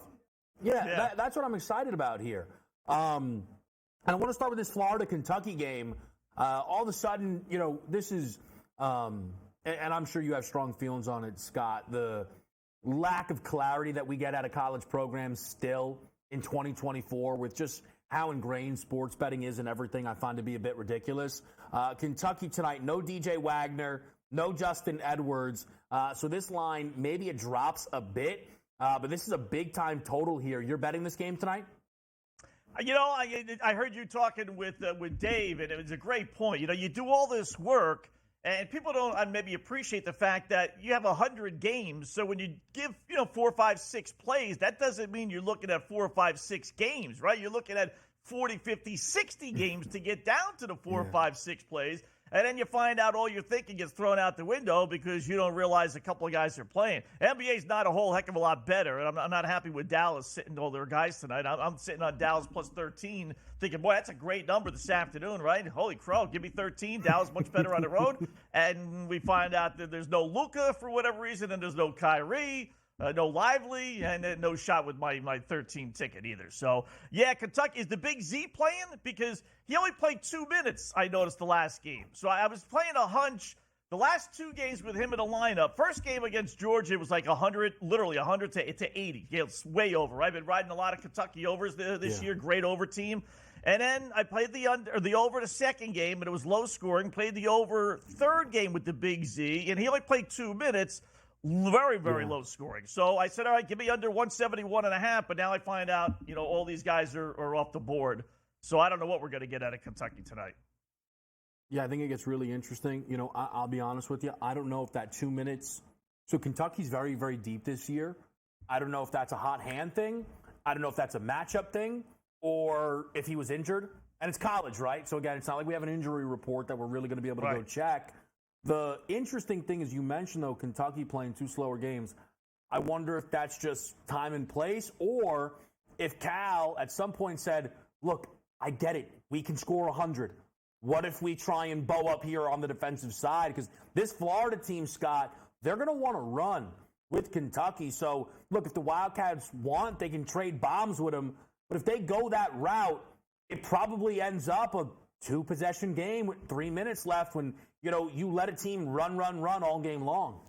Yeah. That's what I'm excited about here. And I want to start with this Florida-Kentucky game. All of a sudden, this is, and I'm sure you have strong feelings on it, Scott, the lack of clarity that we get out of college programs still in 2024 with just how ingrained sports betting is and everything, I find to be a bit ridiculous. Kentucky tonight, no DJ Wagner, no Justin Edwards. So this line, maybe it drops a bit, but this is a big-time total here. You're betting this game tonight? I heard you talking with Dave, and it was a great point. You do all this work, and people don't maybe appreciate the fact that you have 100 games. So when you give 4, 5, 6 plays, that doesn't mean you're looking at 4, 5, 6 games, right? You're looking at 40, 50, 60 games to get down to the 4, 5, 6 plays. And then you find out all your thinking gets thrown out the window because you don't realize a couple of guys are playing. NBA's not a whole heck of a lot better, and I'm not happy with Dallas sitting all their guys tonight. I'm sitting on Dallas plus 13 thinking, boy, that's a great number this afternoon, right? Holy crow, give me 13. Dallas much better on the road. And we find out that there's no Luka for whatever reason, and there's no Kyrie. No Lively, and no shot with my 13 ticket either. So, yeah, Kentucky, is the Big Z playing? Because he only played 2 minutes, I noticed, the last game. So I was playing a hunch. The last 2 games with him in the lineup, first game against Georgia, it was like 100, literally 100 to 80. Yeah, it's way over. I've been riding a lot of Kentucky overs this year, great over team. And then I played the over the second game, and it was low scoring. Played the over third game with the Big Z, and he only played 2 minutes. Very, very low scoring. So I said, all right, give me under 171.5. But now I find out, all these guys are off the board. So I don't know what we're going to get out of Kentucky tonight. Yeah, I think it gets really interesting. I'll be honest with you. I don't know if that 2 minutes. So Kentucky's very, very deep this year. I don't know if that's a hot hand thing. I don't know if that's a matchup thing or if he was injured. And it's college, right? So again, it's not like we have an injury report that we're really going to be able to go check. The interesting thing is you mentioned, though, Kentucky playing 2 slower games. I wonder if that's just time and place or if Cal at some point said, look, I get it. We can score 100. What if we try and bow up here on the defensive side? Because this Florida team, Scott, they're going to want to run with Kentucky. So, look, if the Wildcats want, they can trade bombs with them. But if they go that route, it probably ends up a 2-possession game with 3 minutes left when, you let a team run all game long.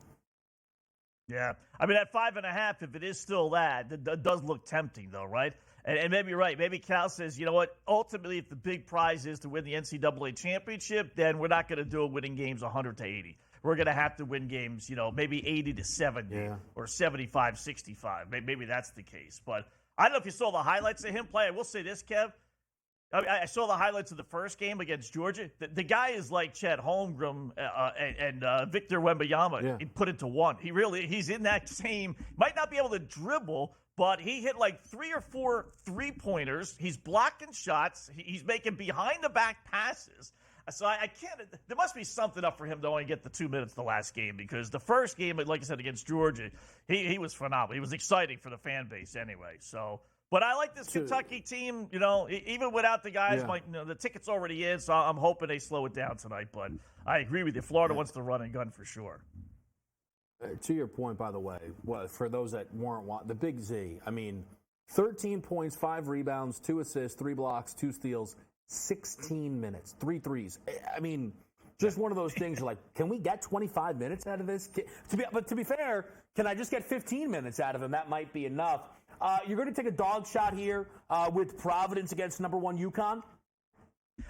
Yeah. I mean, at 5.5, if it is still that does look tempting, though, right? And maybe you're right. Maybe Cal says, you know what, ultimately, if the big prize is to win the NCAA championship, then we're not going to do it winning games 100 to 80. We're going to have to win games, maybe 80 to 70 or 75-65. Maybe that's the case. But I don't know if you saw the highlights of him play. I will say this, Kev. I saw the highlights of the first game against Georgia. The guy is like Chet Holmgren and Victor Wembanyama. He put it to one. He's in that same, might not be able to dribble, but he hit like 3 or 4 3-pointers. He's blocking shots. He's making behind-the-back passes. So I can't – there must be something up for him to only get the 2 minutes the last game because the first game, like I said, against Georgia, he was phenomenal. He was exciting for the fan base anyway. So – but I like this Kentucky team, even without the guys. The ticket's already in, so I'm hoping they slow it down tonight. But I agree with you. Florida wants to run and gun for sure. To your point, by the way, for those that weren't the Big Z, 13 points, 5 rebounds, 2 assists, 3 blocks, 2 steals, 16 minutes, 3 threes. I mean, just one of those things. You're like, can we get 25 minutes out of this? But to be fair, can I just get 15 minutes out of him? That might be enough. You're going to take a dog shot here with Providence against number 1 UConn?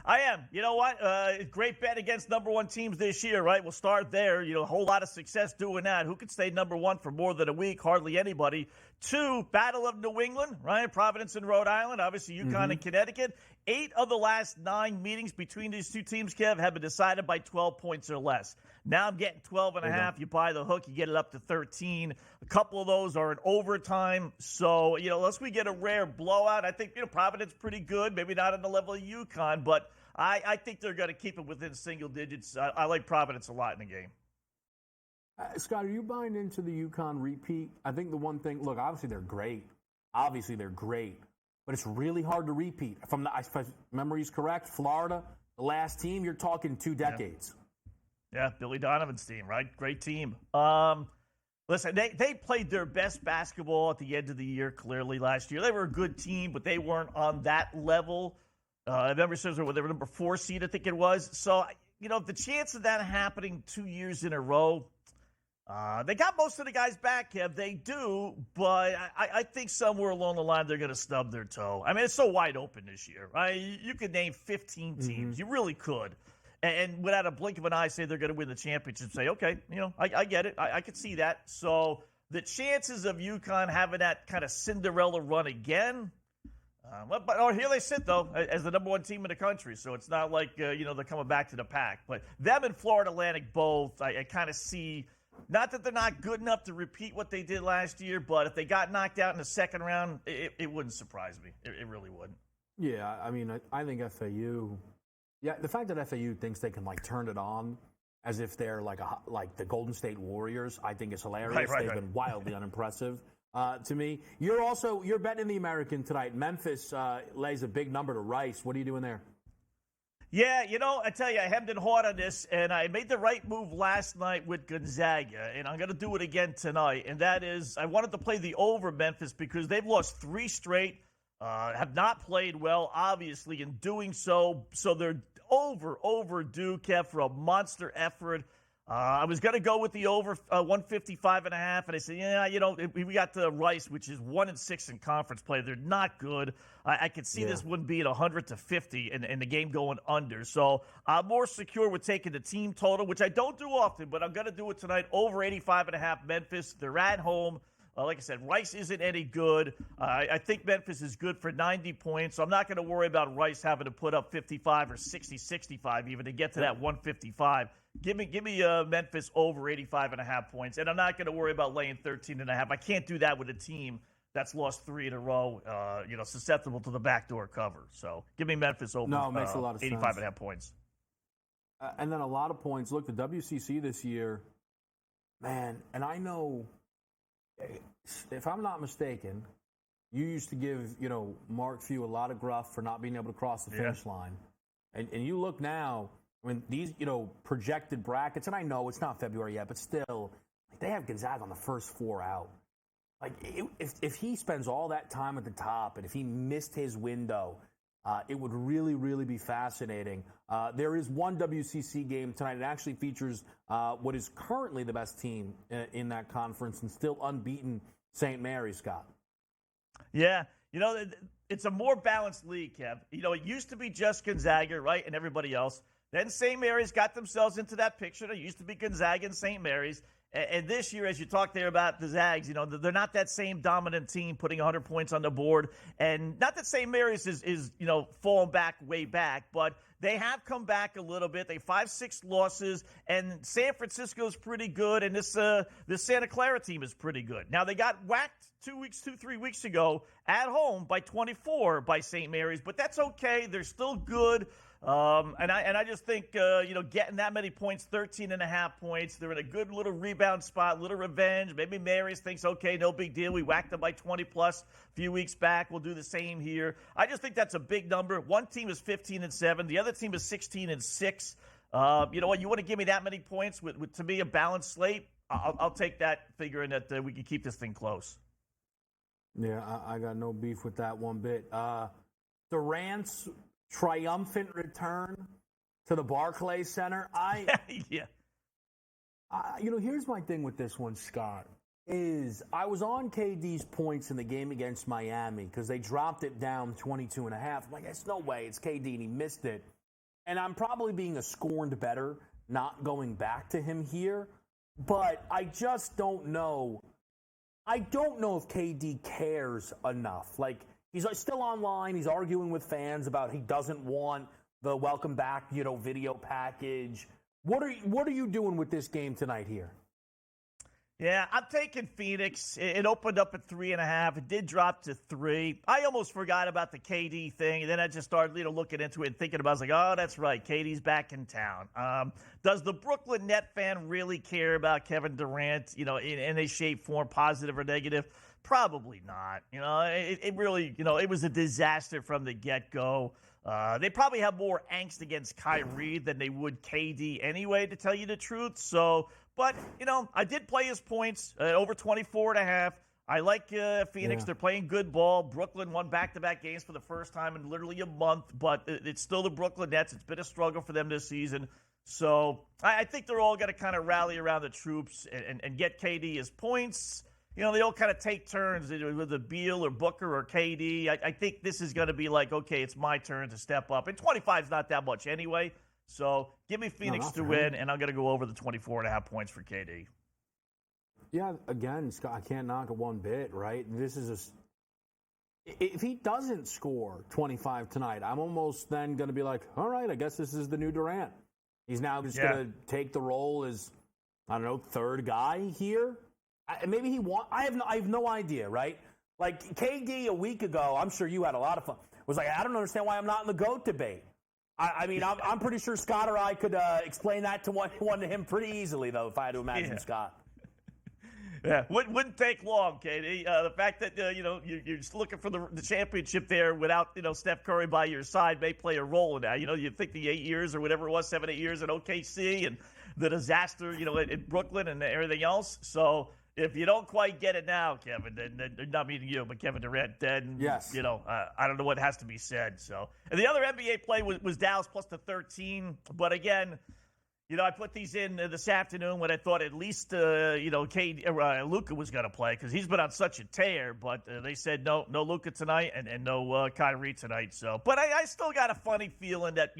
I am. You know what? Great bet against number 1 teams this year, right? We'll start there. A whole lot of success doing that. Who could stay number 1 for more than a week? Hardly anybody. 2, Battle of New England, right? Providence and Rhode Island. Obviously, UConn and Connecticut. 8 of the last 9 meetings between these two teams, Kev, have been decided by 12 points or less. Now I'm getting 12 and a half. You buy the hook, you get it up to 13. A couple of those are in overtime. So, unless we get a rare blowout, I think, Providence pretty good. Maybe not on the level of UConn, but I think they're going to keep it within single digits. I like Providence a lot in the game. Scott, are you buying into the UConn repeat? I think the one thing, look, obviously they're great. But it's really hard to repeat. If memory's correct, Florida, the last team, you're talking 2 decades. Yeah, Billy Donovan's team, right? Great team. Listen, they played their best basketball at the end of the year, clearly, last year. They were a good team, but they weren't on that level. I remember they were number 4 seed, I think it was. So, the chance of that happening 2 years in a row, they got most of the guys back, Kev. They do, but I think somewhere along the line they're going to stub their toe. I mean, it's so wide open this year, right? You could name 15 teams. You really could. And without a blink of an eye say they're going to win the championship, say, okay, I get it. I could see that. So the chances of UConn having that kind of Cinderella run again, but here they sit, though, as the number 1 team in the country. So it's not like, they're coming back to the pack. But them and Florida Atlantic both, I kind of see, not that they're not good enough to repeat what they did last year, but if they got knocked out in the second round, it wouldn't surprise me. It really wouldn't. Yeah, I mean, I think FAU... Yeah, the fact that FAU thinks they can, turn it on as if they're like the Golden State Warriors, I think is hilarious. They've been wildly unimpressive to me. You're betting in the American tonight. Memphis lays a big number to Rice. What are you doing there? Yeah, I tell you, I hemmed and hawed on this, and I made the right move last night with Gonzaga, and I'm going to do it again tonight, and that is I wanted to play the over Memphis because they've lost 3 straight, have not played well, obviously, in doing so they're overdue, Kev, for a monster effort. I was going to go with the over 155.5, and I said, we got the Rice, which is 1-6 in conference play. They're not good. I could see this one being 100-50 and the game going under. So I'm more secure with taking the team total, which I don't do often, but I'm going to do it tonight. Over 85.5 Memphis. They're at home. Like I said, Rice isn't any good. I think Memphis is good for 90 points, so I'm not going to worry about Rice having to put up 55 or 60, 65 even to get to that 155. Give me Memphis over 85.5 points, and I'm not going to worry about laying 13.5. I can't do that with a team that's lost 3 in a row, susceptible to the backdoor cover. So give me Memphis over makes a lot of 85.5 points. And then a lot of points. Look, the WCC this year, man, and I know – if I'm not mistaken, you used to give, Mark Few a lot of gruff for not being able to cross the finish line. And you look now, these, projected brackets, and I know it's not February yet, but still, they have Gonzaga on the first 4 out. If he spends all that time at the top and if he missed his window, it would really, really be fascinating. There is one WCC game tonight. It actually features what is currently the best team in that conference and still unbeaten St. Mary's, Scott. Yeah. It's a more balanced league, Kev. It used to be just Gonzaga, right, and everybody else. Then St. Mary's got themselves into that picture. There used to be Gonzaga and St. Mary's. And this year, as you talk there about the Zags, they're not that same dominant team putting 100 points on the board. And not that St. Mary's is falling back way back, but they have come back a little bit. They 5-6 losses, and San Francisco's pretty good, and this Santa Clara team is pretty good. Now, they got whacked 3 weeks ago at home by 24 by St. Mary's, but that's okay. They're still good. And I just think, getting that many points, 13.5 points, they're in a good little rebound spot, little revenge. Maybe Mary's thinks, okay, no big deal. We whacked them by 20-plus a few weeks back. We'll do the same here. I just think that's a big number. One team is 15-7. The other team is 16-6. You know what? You want to give me that many points with to me, a balanced slate? I'll take that, figuring that we can keep this thing close. Yeah, I got no beef with that one bit. Durant's triumphant return to the Barclays Center. Yeah. Here's my thing with this one, Scott, is I was on KD's points in the game against Miami because they dropped it down 22.5. I'm like, there's no way. It's KD, and he missed it. And I'm probably being a scorned bettor, not going back to him here. But I just don't know. I don't know if KD cares enough. Like, he's still online. He's arguing with fans about he doesn't want the welcome back, video package. What are you doing with this game tonight here? Yeah, I'm taking Phoenix. It opened up at 3.5. It did drop to 3. I almost forgot about the KD thing, and then I just started, looking into it and thinking about it. I was like, oh, that's right. KD's back in town. Does the Brooklyn Net fan really care about Kevin Durant, in any shape, form, positive or negative? Probably not. It really, it was a disaster from the get-go. They probably have more angst against Kyrie than they would KD anyway, to tell you the truth. But, I did play his points over 24.5. I like Phoenix. Yeah. They're playing good ball. Brooklyn won back-to-back games for the first time in literally a month, but it's still the Brooklyn Nets. It's been a struggle for them this season. So I think they're all going to kind of rally around the troops and get KD his points. They all kind of take turns with a Beal or Booker or KD. I think this is going to be like, okay, it's my turn to step up. And 25 is not that much anyway. So give me Phoenix to win, and I'm going to go over the 24.5 points for KD. Yeah, again, Scott, I can't knock it one bit, right? This is if he doesn't score 25 tonight, I'm almost then going to be like, all right, I guess this is the new Durant. He's now just going to take the role as, I don't know, third guy here. Maybe I have no idea, right? Like KD a week ago, I'm sure you had a lot of fun. Was like, I don't understand why I'm not in the GOAT debate. I'm pretty sure Scott or I could explain that to one to him pretty easily, though, if I had to imagine Scott. Yeah, wouldn't take long, KD. The fact that you're just looking for the championship there without Steph Curry by your side may play a role in that. You think the 8 years or whatever it was, 7-8 years at OKC and the disaster in Brooklyn and everything else. So if you don't quite get it now, Kevin, then not meaning you, but Kevin Durant, then yes, I don't know what has to be said. So, and the other NBA play was Dallas plus the 13, but again. I put these in this afternoon when I thought at least, Luka was going to play because he's been on such a tear. But they said no Luka tonight and no Kyrie tonight. So, but I still got a funny feeling that,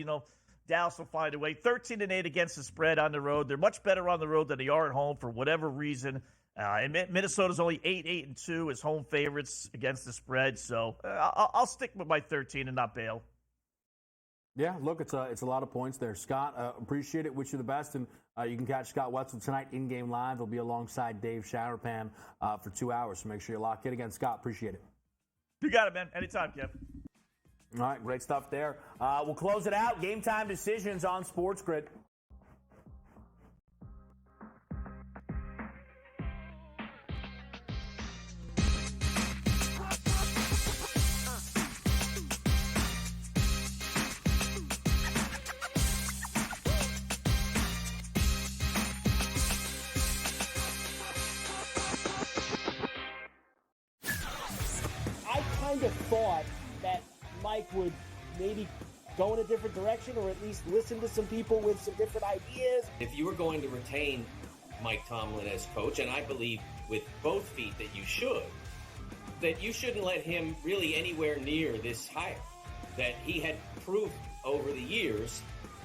Dallas will find a way. 13-8 against the spread on the road. They're much better on the road than they are at home for whatever reason. And Minnesota's only 8-8-2 as home favorites against the spread. So I'll stick with my 13 and not bail. Yeah, look, it's a lot of points there. Scott, appreciate it. Wish you the best. And you can catch Scott Wetzel tonight in-game live. He'll be alongside Dave Showerpan for 2 hours. So make sure you lock in. Again, Scott, appreciate it. You got it, man. Anytime, Kev. All right, great stuff there. We'll close it out. Game time decisions on Sports Grid. Thought that Mike would maybe go in a different direction or at least listen to some people with some different ideas. If you were going to retain Mike Tomlin as coach, and I believe with both feet that you shouldn't let him really anywhere near this hire. That he had proved over the years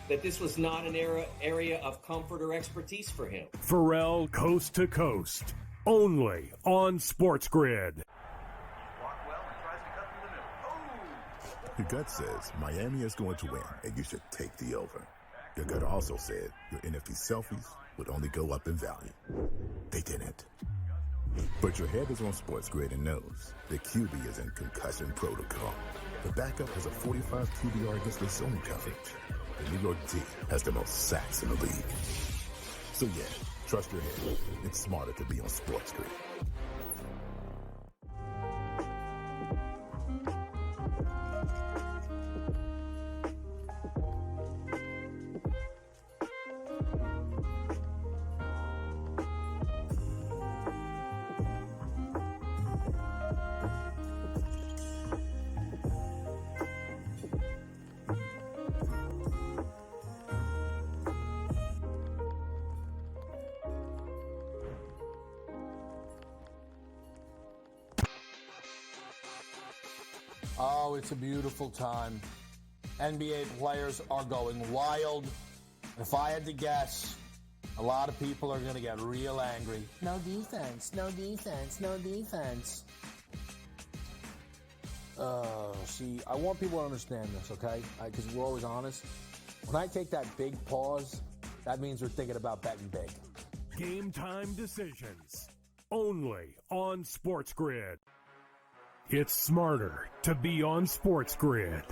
that this was not an area of comfort or expertise for him. Pharrell Coast to Coast, only on Sports Grid. Your gut says Miami is going to win, and you should take the over. Your gut also said your NFT selfies would only go up in value. They didn't. But your head is on Sports Grid and knows the QB is in concussion protocol. The backup has a 45 QBR against the zone coverage. The New York D has the most sacks in the league. So yeah, trust your head. It's smarter to be on Sports Grid. Oh, it's a beautiful time. NBA players are going wild. If I had to guess, a lot of people are going to get real angry. No defense, no defense, no defense. See, I want people to understand this, okay? Because we're always honest. When I take that big pause, that means we're thinking about betting big. Game time decisions. Only on Sports Grid. It's smarter to be on Sports Grid.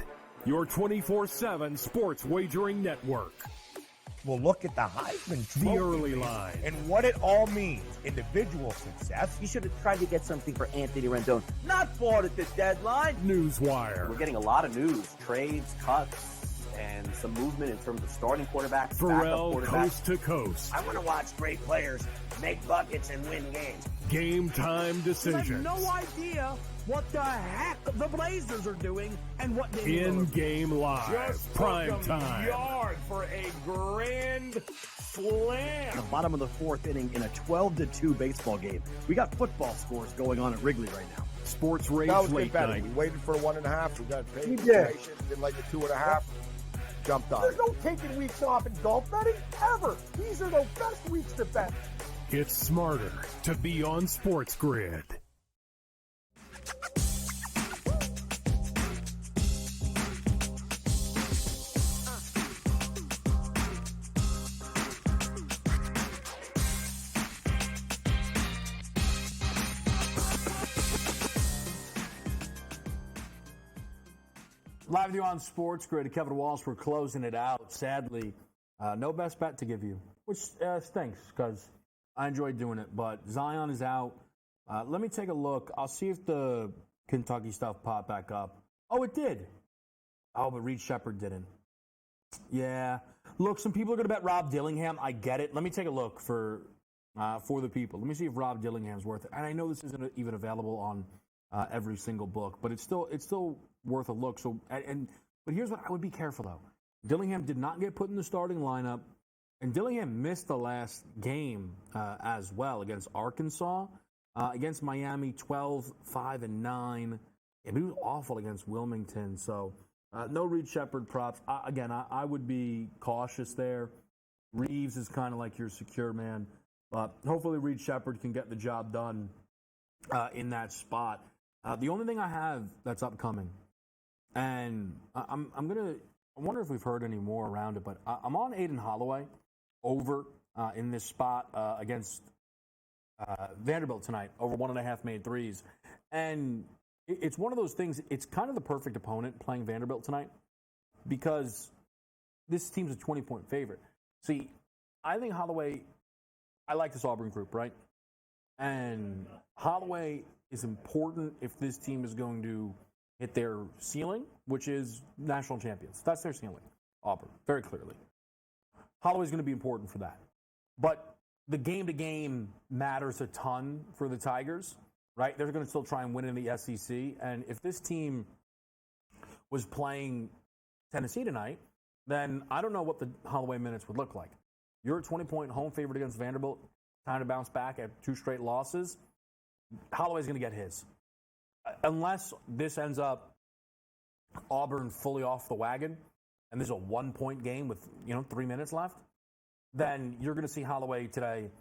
Your 24/7 sports wagering network. Well, look at the Heisman Trophy. The early line. And what it all means. Individual success. You should have tried to get something for Anthony Rendon. Not bought at the deadline. Newswire. We're getting a lot of news. Trades, cuts, and some movement in terms of starting quarterbacks, Pharrell, backup quarterbacks. coast to coast. I want to watch great players make buckets and win games. Game time I decisions. have no idea what the heck the Blazers are doing and what they In-game live. Just Prime took 'em time. yard for a grand slam. The bottom of the fourth inning in a 12-2 baseball game. We got football scores going on at Wrigley right now. Sports Rage That was Late good betting. Night. We waited for 1.5. We got paid. We did. Did like the 2.5. Jumped on There's it. no taking weeks off in golf betting ever. These are the best weeks to bet. It's smarter to be on Sports Grid. Live with you on Sports Grid. Kevin Walsh, we're closing it out. Sadly, no best bet to give you, which stinks because I enjoyed doing it. But Zion is out. Let me take a look. I'll see if the Kentucky stuff popped back up. Oh, it did. Oh, but Reed Shepherd didn't. Yeah. Look, some people are going to bet Rob Dillingham. I get it. Let me take a look for the people. Let me see if Rob Dillingham's worth it. And I know this isn't even available on every single book, but it's still worth a look. So, but here's what I would be careful though. Dillingham did not get put in the starting lineup, and Dillingham missed the last game as well against Arkansas, against Miami, 12-5-9. And he was awful against Wilmington. So, no Reed Shepherd props. Again, I would be cautious there. Reeves is kind of like your secure man, but hopefully Reed Shepherd can get the job done in that spot. The only thing I have that's upcoming, and I wonder if we've heard any more around it, but I'm on Aiden Holloway over in this spot against Vanderbilt tonight, over 1.5 made threes. And it's one of those things, it's kind of the perfect opponent playing Vanderbilt tonight because this team's a 20-point favorite. See, I think Holloway, I like this Auburn group, right? And Holloway is important if this team is going to hit their ceiling, which is national champions. That's their ceiling, Auburn, very clearly. Holloway's going to be important for that. But the game-to-game matters a ton for the Tigers, right? They're going to still try and win in the SEC. And if this team was playing Tennessee tonight, then I don't know what the Holloway minutes would look like. You're a 20-point home favorite against Vanderbilt, time to bounce back at 2 straight losses. Holloway's going to get his. Unless this ends up Auburn fully off the wagon and there's a 1-point game with 3 minutes left, then you're going to see Holloway tonight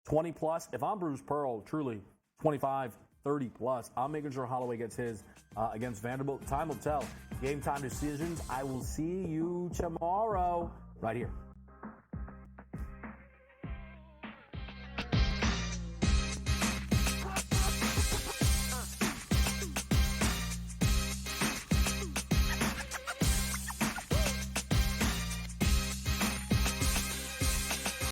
20 plus. If I'm Bruce Pearl, truly 25, 30 plus, I'm making sure Holloway gets his against Vanderbilt. Time will tell. Game time decisions. I will see you tomorrow right here.